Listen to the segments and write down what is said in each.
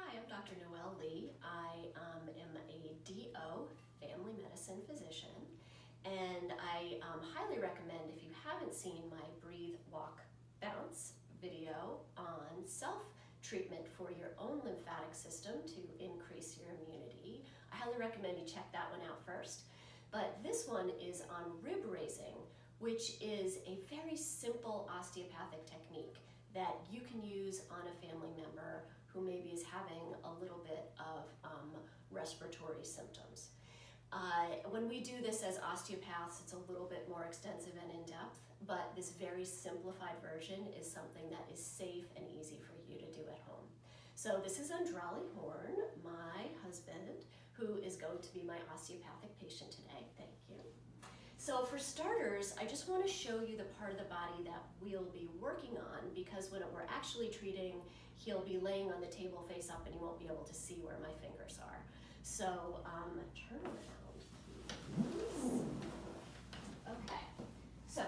Hi, I'm Dr. Noelle Lee. I am a DO, family medicine physician, and I highly recommend, if you haven't seen my Breathe, Walk, Bounce video on self-treatment for your own lymphatic system to increase your immunity, I highly recommend you check that one out first. But this one is on rib raising, which is a very simple osteopathic technique that you can use on a family member who maybe is having a little bit of respiratory symptoms. When we do this as osteopaths, it's a little bit more extensive and in-depth, but this very simplified version is something that is safe and easy for you to do at home. So this is Andrali Horn, my husband, who is going to be my osteopathic patient today. Thank you. So for starters, I just want to show you the part of the body that we'll be working on, because when we're actually treating, he'll be laying on the table face up and you won't be able to see where my fingers are. So turn around, please. Okay, so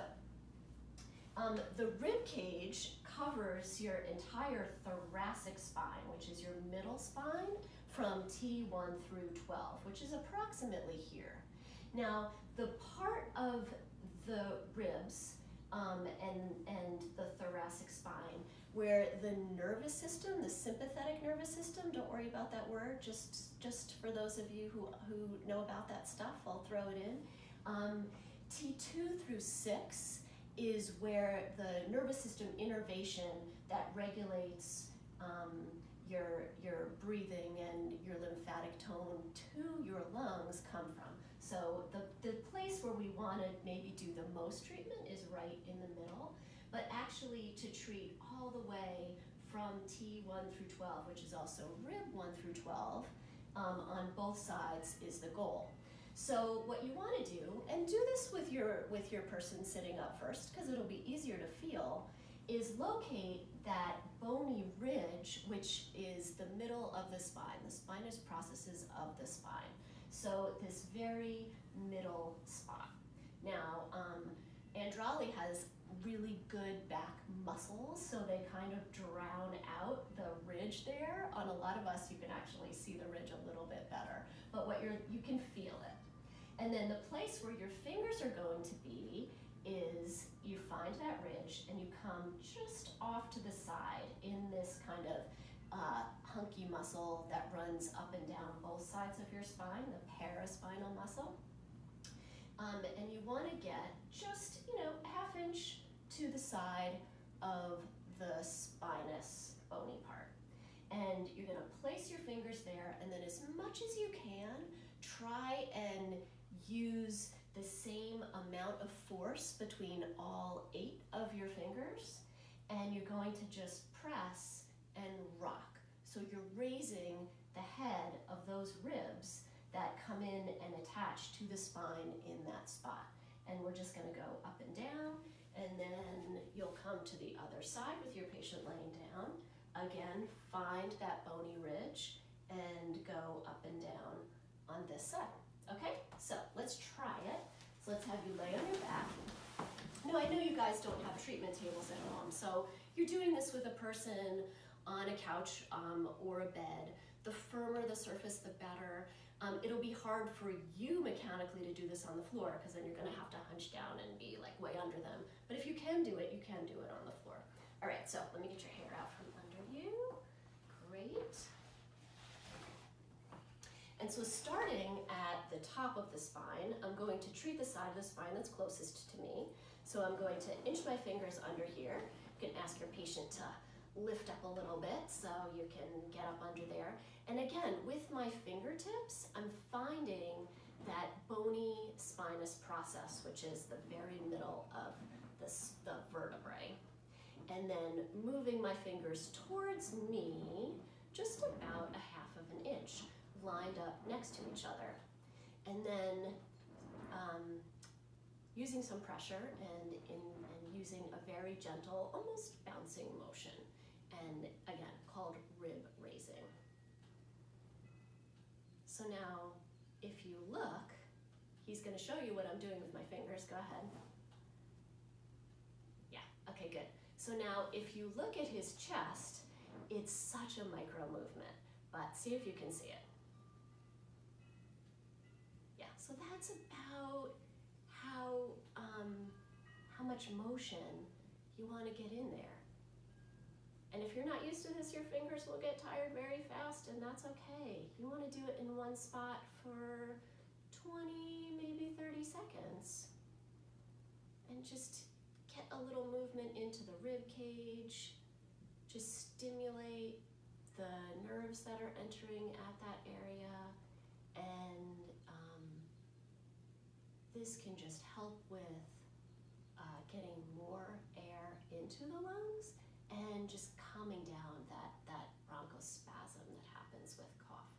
the rib cage covers your entire thoracic spine, which is your middle spine from T1 through 12, which is approximately here. Now, the part of the ribs and the thoracic spine where the nervous system, the sympathetic nervous system, don't worry about that word, just for those of you who know about that stuff, I'll throw it in. T2 through 6 is where the nervous system innervation that regulates your breathing and your lymphatic tone to your lungs come from. So the place where we want to maybe do the most treatment is right in the middle, but actually to treat all the way from T1 through 12, which is also rib 1 through 12, on both sides is the goal. So what you want to do, and do this with your person sitting up first, because it'll be easier to feel, is locate that bony ridge, which is the middle of the spine. The spinous processes of the spine. So this very middle spot. Now, Andrali has really good back muscles, so they kind of drown out the ridge there. On a lot of us, you can actually see the ridge a little bit better, but you can feel it. And then the place where your fingers are going to be is you find that ridge and you come just off to the side in this kind of hunky muscle that runs up and down both sides of your spine, the paraspinal muscle. And you want to get just, ½ inch to the side of the spinous bony part. And you're going to place your fingers there, and then as much as you can, try and use the same amount of force between all 8 of your fingers, and you're going to just press and rock. So you're raising the head of those ribs that come in and attach to the spine in that spot. And we're just going to go up and down, and then you'll come to the other side with your patient laying down. Again, find that bony ridge and go up and down on this side. Okay, so let's try it. So let's have you lay on your back. Now, I know you guys don't have treatment tables at home, so you're doing this with a person on a couch or a bed. The firmer the surface, the better. It'll be hard for you mechanically to do this on the floor, because then you're going to have to hunch down and be like way under them. But if you can do it, you can do it on the floor. All right, so let me get your hair out from under you. Great. And so starting at the top of the spine, I'm going to treat the side of the spine that's closest to me. So I'm going to inch my fingers under here. You can ask your patient to lift up a little bit so you can get up under there. And again, with my fingertips, I'm finding that bony spinous process, which is the very middle of the vertebrae. And then moving my fingers towards me, just about ½ inch, lined up next to each other. And then using some pressure and using a very gentle, almost bouncing motion. And again, called rib raising. So now, if you look, he's going to show you what I'm doing with my fingers. Go ahead. Yeah, okay, good. So now, if you look at his chest, it's such a micro movement. but see if you can see it. Yeah, so that's about how much motion you want to get in there. And if you're not used to this, your fingers will get tired very fast, and that's okay. You want to do it in one spot for 20, maybe 30 seconds. And just get a little movement into the rib cage. Just stimulate the nerves that are entering at that area. And this can just help with getting more air into the lungs and just calming down that bronchospasm that happens with cough.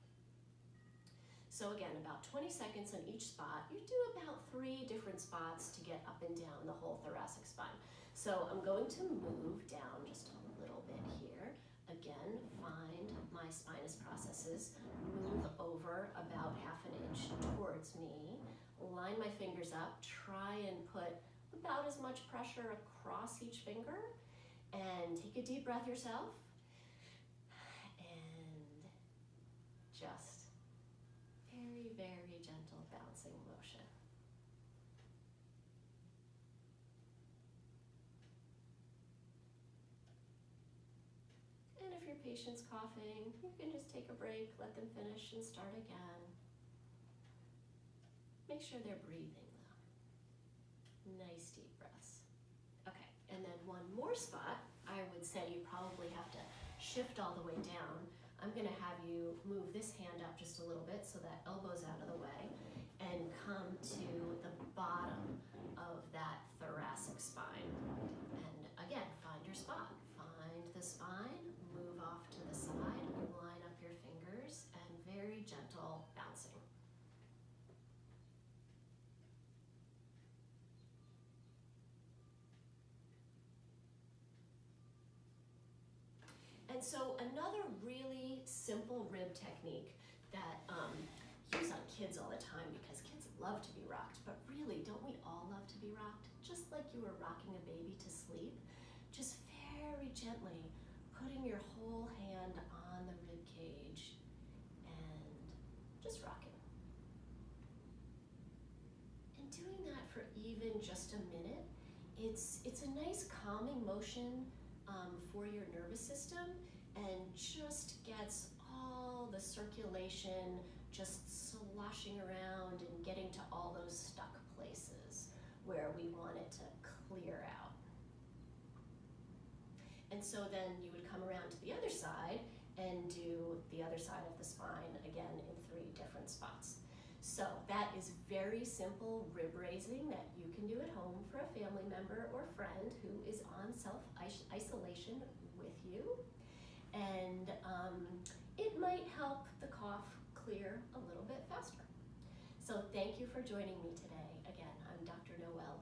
So again, about 20 seconds on each spot. You do about 3 different spots to get up and down the whole thoracic spine. So I'm going to move down just a little bit here. Again, find my spinous processes, move over about ½ an inch towards me, line my fingers up, try and put about as much pressure across each finger, and take a deep breath yourself, and just very, very gentle bouncing motion. And if your patient's coughing, you can just take a break, let them finish, and start again. Make sure they're breathing though. Nice deep breaths. Okay, and then one more spot. I would say you probably have to shift all the way down. I'm gonna have you move this hand up just a little bit so that elbow's out of the way, and come to the bottom of that thoracic spine. And again, find your spot. Find the spine, move off to the side, line up your fingers, and very gentle bouncing. And so another really simple rib technique that use on kids all the time, because kids love to be rocked, but really, don't we all love to be rocked? Just like you were rocking a baby to sleep, just very gently putting your whole hand on the rib cage and just rocking. And doing that for even just a minute, it's a nice calming motion for your nervous system, and just gets all the circulation just sloshing around and getting to all those stuck places where we want it to clear out. And so then you would come around to the other side and do the other side of the spine again in 3 different spots. So that is very simple rib raising that you can do at home for a family member or friend who is on self-isolation with you. And it might help the cough clear a little bit faster. So thank you for joining me today. Again, I'm Dr. Noelle.